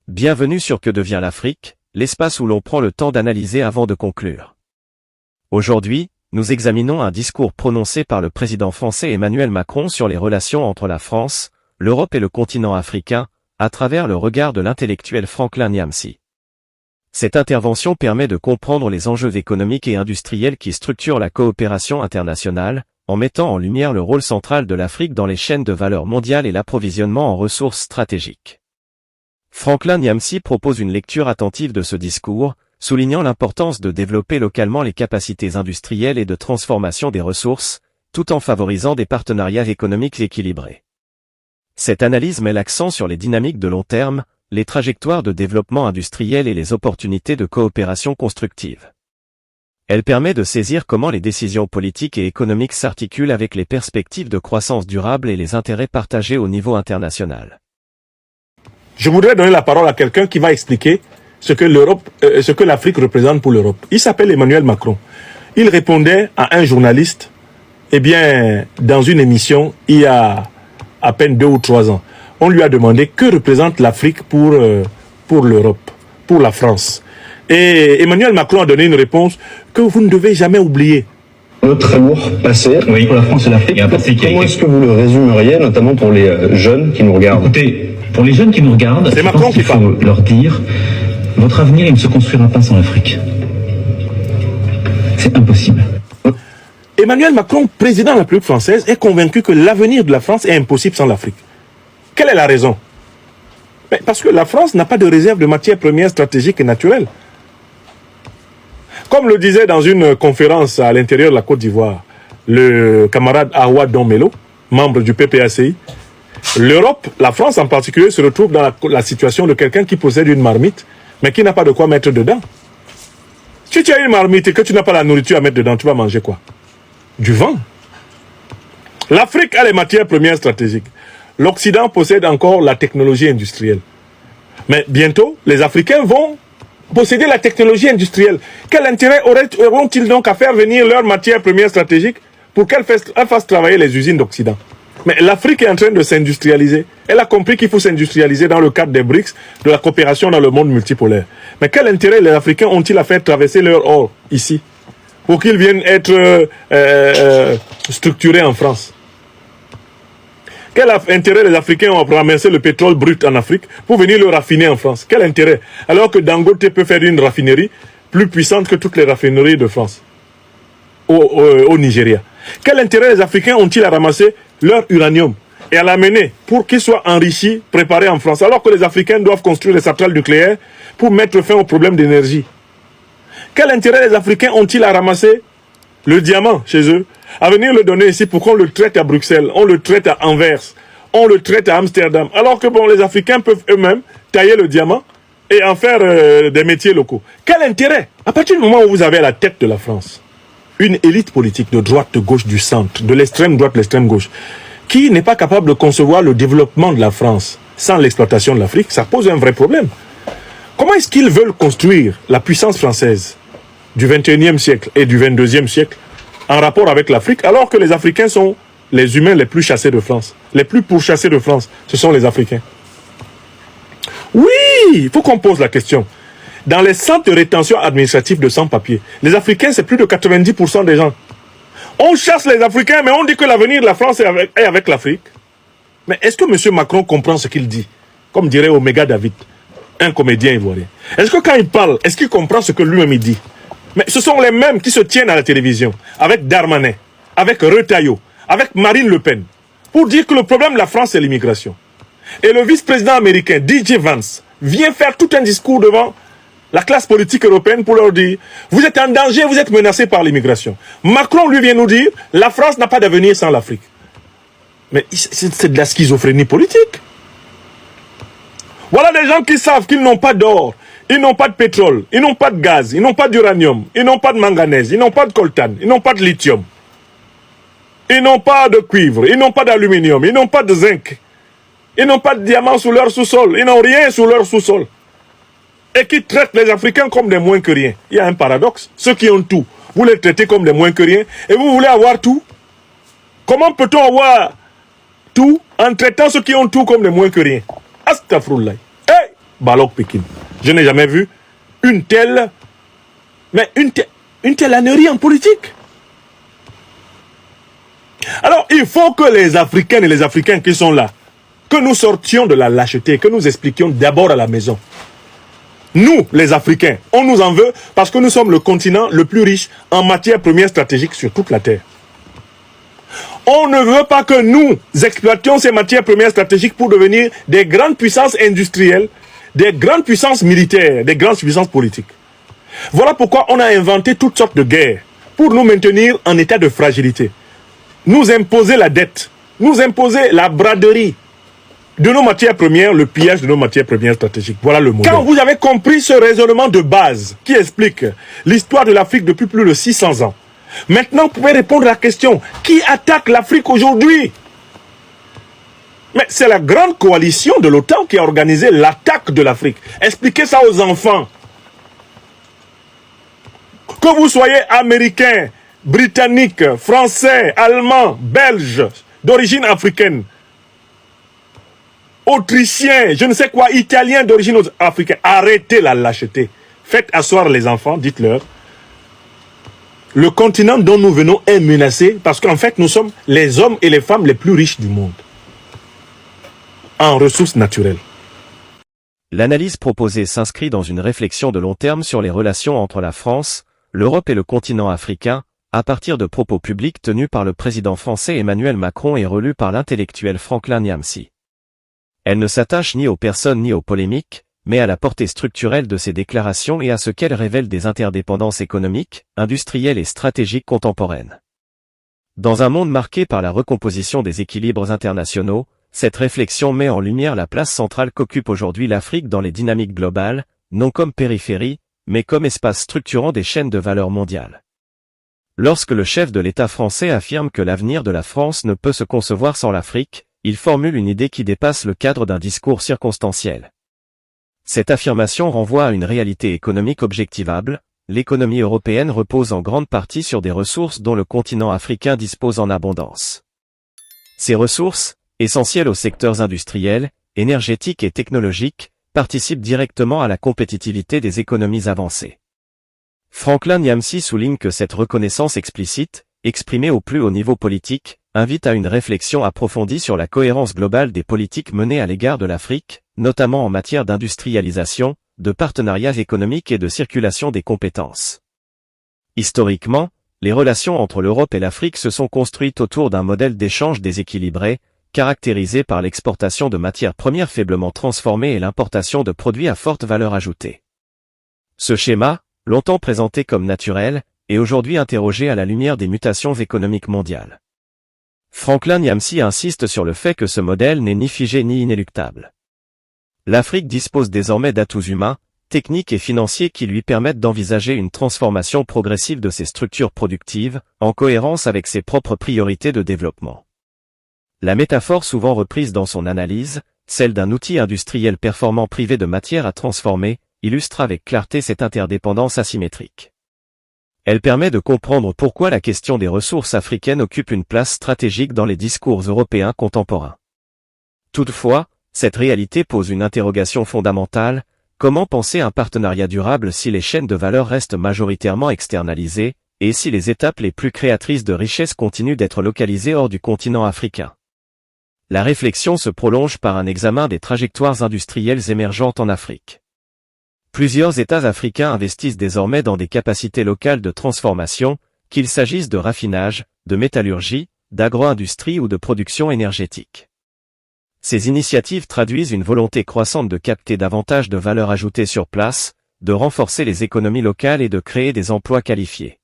Bienvenue sur Que devient l'Afrique, l'espace où l'on prend le temps d'analyser avant de conclure. Aujourd'hui, nous examinons un discours prononcé par le président français Emmanuel Macron sur les relations entre la France, l'Europe et le continent africain, à travers le regard de l'intellectuel Franklin Nyamsi. Cette intervention permet de comprendre les enjeux économiques et industriels qui structurent la coopération internationale, en mettant en lumière le rôle central de l'Afrique dans les chaînes de valeur mondiales et l'approvisionnement en ressources stratégiques. Franklin Nyamsi propose une lecture attentive de ce discours, soulignant l'importance de développer localement les capacités industrielles et de transformation des ressources, tout en favorisant des partenariats économiques équilibrés. Cette analyse met l'accent sur les dynamiques de long terme, les trajectoires de développement industriel et les opportunités de coopération constructive. Elle permet de saisir comment les décisions politiques et économiques s'articulent avec les perspectives de croissance durable et les intérêts partagés au niveau international. Je voudrais donner la parole à quelqu'un qui va expliquer ce que l'Afrique représente pour l'Europe. Il s'appelle Emmanuel Macron. Il répondait à un journaliste, dans une émission, il y a à peine 2 ou 3 ans. On lui a demandé que représente l'Afrique pour l'Europe, pour la France. Et Emmanuel Macron a donné une réponse que vous ne devez jamais oublier. Notre très lourd passé pour la France et l'Afrique. Comment est-ce que vous le résumeriez, notamment pour les jeunes qui nous regardent? Écoutez, pour les jeunes qui nous regardent, c'est Macron qui parle. Il faut leur dire, votre avenir, il ne se construira pas sans l'Afrique. C'est impossible. Emmanuel Macron, président de la République française, est convaincu que l'avenir de la France est impossible sans l'Afrique. Quelle est la raison? Parce que la France n'a pas de réserve de matières premières stratégiques et naturelles. Comme le disait dans une conférence à l'intérieur de la Côte d'Ivoire, le camarade Awa Donmelo, membre du PPACI, l'Europe, la France en particulier, se retrouve dans la situation de quelqu'un qui possède une marmite, mais qui n'a pas de quoi mettre dedans. Si tu as une marmite et que tu n'as pas la nourriture à mettre dedans, tu vas manger quoi? Du vent. L'Afrique a les matières premières stratégiques. L'Occident possède encore la technologie industrielle. Mais bientôt, les Africains vont posséder la technologie industrielle. Quel intérêt auront-ils donc à faire venir leurs matières premières stratégiques pour qu'elles fassent travailler les usines d'Occident? Mais l'Afrique est en train de s'industrialiser. Elle a compris qu'il faut s'industrialiser dans le cadre des BRICS, de la coopération dans le monde multipolaire. Mais quel intérêt les Africains ont-ils à faire traverser leur or ici pour qu'ils viennent être structurés en France? Quel intérêt les Africains ont à ramasser le pétrole brut en Afrique pour venir le raffiner en France? Quel intérêt? Alors que Dangote peut faire une raffinerie plus puissante que toutes les raffineries de France au Nigeria. Quel intérêt les Africains ont-ils à ramasser leur uranium et à l'amener pour qu'il soit enrichi, préparé en France, alors que les Africains doivent construire des centrales nucléaires pour mettre fin aux problèmes d'énergie? Quel intérêt les Africains ont-ils à ramasser le diamant chez eux, à venir le donner ici pour qu'on le traite à Bruxelles, on le traite à Anvers, on le traite à Amsterdam, alors que les Africains peuvent eux-mêmes tailler le diamant et en faire des métiers locaux. Quel intérêt? À partir du moment où vous avez à la tête de la France une élite politique de droite, de gauche, du centre, de l'extrême droite, l'extrême gauche, qui n'est pas capable de concevoir le développement de la France sans l'exploitation de l'Afrique, ça pose un vrai problème. Comment est-ce qu'ils veulent construire la puissance française du 21e siècle et du 22e siècle en rapport avec l'Afrique, alors que les Africains sont les humains les plus chassés de France, les plus pourchassés de France, ce sont les Africains. Oui, il faut qu'on pose la question. Dans les centres de rétention administrative de sans-papiers, les Africains, c'est plus de 90% des gens. On chasse les Africains, mais on dit que l'avenir de la France est avec l'Afrique. Mais est-ce que M. Macron comprend ce qu'il dit? Comme dirait Omega David, un comédien ivoirien. Est-ce que quand il parle, est-ce qu'il comprend ce que lui-même il dit? Mais ce sont les mêmes qui se tiennent à la télévision, avec Darmanin, avec Retailleau, avec Marine Le Pen, pour dire que le problème de la France, c'est l'immigration. Et le vice-président américain, DJ Vance, vient faire tout un discours devant la classe politique européenne pour leur dire « Vous êtes en danger, vous êtes menacés par l'immigration. » Macron, lui, vient nous dire « La France n'a pas d'avenir sans l'Afrique. » Mais c'est de la schizophrénie politique. Voilà des gens qui savent qu'ils n'ont pas d'or, ils n'ont pas de pétrole, ils n'ont pas de gaz, ils n'ont pas d'uranium, ils n'ont pas de manganèse, ils n'ont pas de coltan, ils n'ont pas de lithium. Ils n'ont pas de cuivre, ils n'ont pas d'aluminium, ils n'ont pas de zinc. Ils n'ont pas de diamants sous leur sous-sol, ils n'ont rien sous leur sous-sol. Et qui traitent les Africains comme des moins que rien. Il y a un paradoxe. Ceux qui ont tout, vous les traitez comme des moins que rien, et vous voulez avoir tout. Comment peut-on avoir tout en traitant ceux qui ont tout comme des moins que rien? Astaghfirullah. Hey! Balok Pékin. Je n'ai jamais vu une telle ânerie en politique. Alors, il faut que les Africaines et les Africains qui sont là, que nous sortions de la lâcheté, que nous expliquions d'abord à la maison. Nous, les Africains, on nous en veut parce que nous sommes le continent le plus riche en matières premières stratégiques sur toute la Terre. On ne veut pas que nous exploitions ces matières premières stratégiques pour devenir des grandes puissances industrielles, des grandes puissances militaires, des grandes puissances politiques. Voilà pourquoi on a inventé toutes sortes de guerres pour nous maintenir en état de fragilité. Nous imposer la dette, nous imposer la braderie de nos matières premières, le pillage de nos matières premières stratégiques. Voilà le modèle. Quand vous avez compris ce raisonnement de base qui explique l'histoire de l'Afrique depuis plus de 600 ans, maintenant vous pouvez répondre à la question, qui attaque l'Afrique aujourd'hui? Mais c'est la grande coalition de l'OTAN qui a organisé l'attaque de l'Afrique. Expliquez ça aux enfants. Que vous soyez américain, britannique, français, allemand, belge, d'origine africaine, autrichien, je ne sais quoi, italien d'origine africaine, arrêtez la lâcheté. Faites asseoir les enfants, dites-leur. Le continent dont nous venons est menacé parce qu'en fait, nous sommes les hommes et les femmes les plus riches du monde en ressources naturelles. L'analyse proposée s'inscrit dans une réflexion de long terme sur les relations entre la France, l'Europe et le continent africain, à partir de propos publics tenus par le président français Emmanuel Macron et relus par l'intellectuel Franklin Nyamsi. Elle ne s'attache ni aux personnes ni aux polémiques, mais à la portée structurelle de ces déclarations et à ce qu'elles révèlent des interdépendances économiques, industrielles et stratégiques contemporaines. Dans un monde marqué par la recomposition des équilibres internationaux, cette réflexion met en lumière la place centrale qu'occupe aujourd'hui l'Afrique dans les dynamiques globales, non comme périphérie, mais comme espace structurant des chaînes de valeur mondiales. Lorsque le chef de l'État français affirme que l'avenir de la France ne peut se concevoir sans l'Afrique, il formule une idée qui dépasse le cadre d'un discours circonstanciel. Cette affirmation renvoie à une réalité économique objectivable, l'économie européenne repose en grande partie sur des ressources dont le continent africain dispose en abondance. Ces ressources, essentielles aux secteurs industriels, énergétiques et technologiques, participent directement à la compétitivité des économies avancées. Franklin Nyamsi souligne que cette reconnaissance explicite, exprimée au plus haut niveau politique, invite à une réflexion approfondie sur la cohérence globale des politiques menées à l'égard de l'Afrique, notamment en matière d'industrialisation, de partenariats économiques et de circulation des compétences. Historiquement, les relations entre l'Europe et l'Afrique se sont construites autour d'un modèle d'échange déséquilibré, caractérisé par l'exportation de matières premières faiblement transformées et l'importation de produits à forte valeur ajoutée. Ce schéma, longtemps présenté comme naturel, est aujourd'hui interrogé à la lumière des mutations économiques mondiales. Franklin Nyamsi insiste sur le fait que ce modèle n'est ni figé ni inéluctable. L'Afrique dispose désormais d'atouts humains, techniques et financiers qui lui permettent d'envisager une transformation progressive de ses structures productives, en cohérence avec ses propres priorités de développement. La métaphore souvent reprise dans son analyse, celle d'un outil industriel performant privé de matière à transformer, illustre avec clarté cette interdépendance asymétrique. Elle permet de comprendre pourquoi la question des ressources africaines occupe une place stratégique dans les discours européens contemporains. Toutefois, cette réalité pose une interrogation fondamentale: comment penser un partenariat durable si les chaînes de valeur restent majoritairement externalisées, et si les étapes les plus créatrices de richesse continuent d'être localisées hors du continent africain? La réflexion se prolonge par un examen des trajectoires industrielles émergentes en Afrique. Plusieurs États africains investissent désormais dans des capacités locales de transformation, qu'il s'agisse de raffinage, de métallurgie, d'agro-industrie ou de production énergétique. Ces initiatives traduisent une volonté croissante de capter davantage de valeur ajoutée sur place, de renforcer les économies locales et de créer des emplois qualifiés.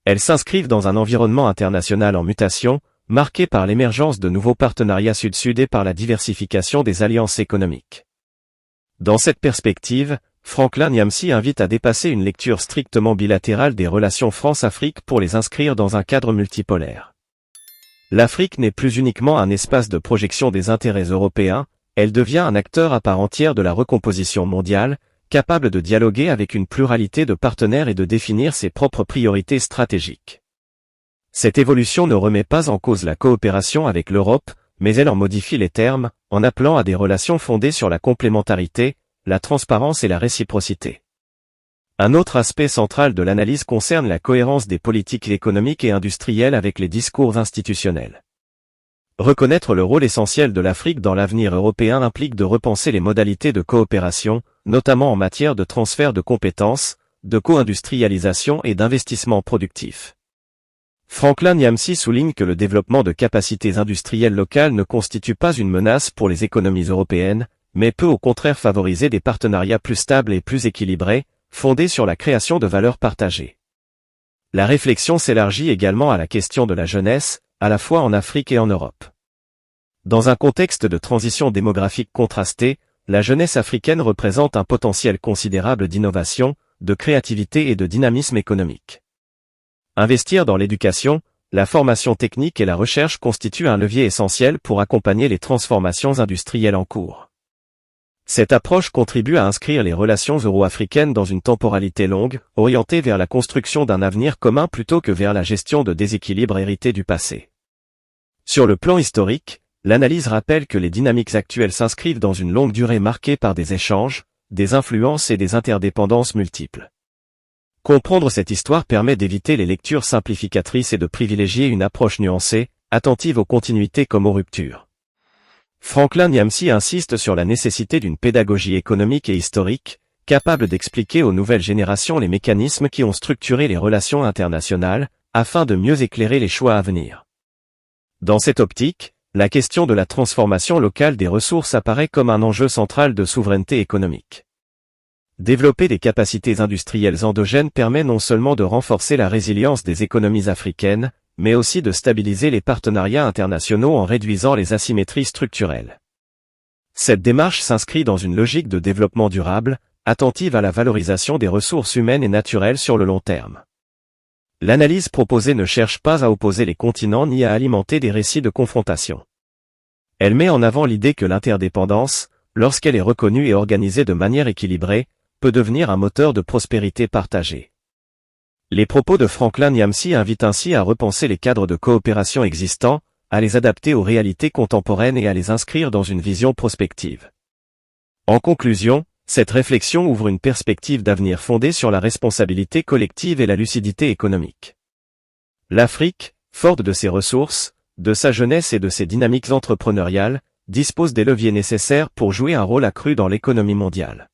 Elles s'inscrivent dans un environnement international en mutation, marqué par l'émergence de nouveaux partenariats sud-sud et par la diversification des alliances économiques. Dans cette perspective, Franklin Nyamsi invite à dépasser une lecture strictement bilatérale des relations France-Afrique pour les inscrire dans un cadre multipolaire. L'Afrique n'est plus uniquement un espace de projection des intérêts européens, elle devient un acteur à part entière de la recomposition mondiale, capable de dialoguer avec une pluralité de partenaires et de définir ses propres priorités stratégiques. Cette évolution ne remet pas en cause la coopération avec l'Europe, mais elle en modifie les termes, en appelant à des relations fondées sur la complémentarité, la transparence et la réciprocité. Un autre aspect central de l'analyse concerne la cohérence des politiques économiques et industrielles avec les discours institutionnels. Reconnaître le rôle essentiel de l'Afrique dans l'avenir européen implique de repenser les modalités de coopération, notamment en matière de transfert de compétences, de co-industrialisation et d'investissement productif. Franklin Nyamsi souligne que le développement de capacités industrielles locales ne constitue pas une menace pour les économies européennes, mais peut au contraire favoriser des partenariats plus stables et plus équilibrés, fondés sur la création de valeurs partagées. La réflexion s'élargit également à la question de la jeunesse, à la fois en Afrique et en Europe. Dans un contexte de transition démographique contrastée, la jeunesse africaine représente un potentiel considérable d'innovation, de créativité et de dynamisme économique. Investir dans l'éducation, la formation technique et la recherche constituent un levier essentiel pour accompagner les transformations industrielles en cours. Cette approche contribue à inscrire les relations euro-africaines dans une temporalité longue, orientée vers la construction d'un avenir commun plutôt que vers la gestion de déséquilibres hérités du passé. Sur le plan historique, l'analyse rappelle que les dynamiques actuelles s'inscrivent dans une longue durée marquée par des échanges, des influences et des interdépendances multiples. Comprendre cette histoire permet d'éviter les lectures simplificatrices et de privilégier une approche nuancée, attentive aux continuités comme aux ruptures. Franklin Nyamsi insiste sur la nécessité d'une pédagogie économique et historique, capable d'expliquer aux nouvelles générations les mécanismes qui ont structuré les relations internationales, afin de mieux éclairer les choix à venir. Dans cette optique, la question de la transformation locale des ressources apparaît comme un enjeu central de souveraineté économique. Développer des capacités industrielles endogènes permet non seulement de renforcer la résilience des économies africaines, mais aussi de stabiliser les partenariats internationaux en réduisant les asymétries structurelles. Cette démarche s'inscrit dans une logique de développement durable, attentive à la valorisation des ressources humaines et naturelles sur le long terme. L'analyse proposée ne cherche pas à opposer les continents ni à alimenter des récits de confrontation. Elle met en avant l'idée que l'interdépendance, lorsqu'elle est reconnue et organisée de manière équilibrée, peut devenir un moteur de prospérité partagée. Les propos de Franklin Nyamsi invitent ainsi à repenser les cadres de coopération existants, à les adapter aux réalités contemporaines et à les inscrire dans une vision prospective. En conclusion, cette réflexion ouvre une perspective d'avenir fondée sur la responsabilité collective et la lucidité économique. L'Afrique, forte de ses ressources, de sa jeunesse et de ses dynamiques entrepreneuriales, dispose des leviers nécessaires pour jouer un rôle accru dans l'économie mondiale.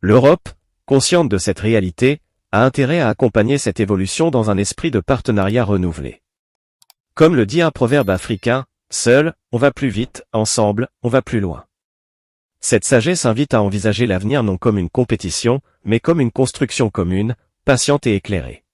L'Europe, consciente de cette réalité, a intérêt à accompagner cette évolution dans un esprit de partenariat renouvelé. Comme le dit un proverbe africain, seul, on va plus vite, ensemble, on va plus loin. Cette sagesse invite à envisager l'avenir non comme une compétition, mais comme une construction commune, patiente et éclairée.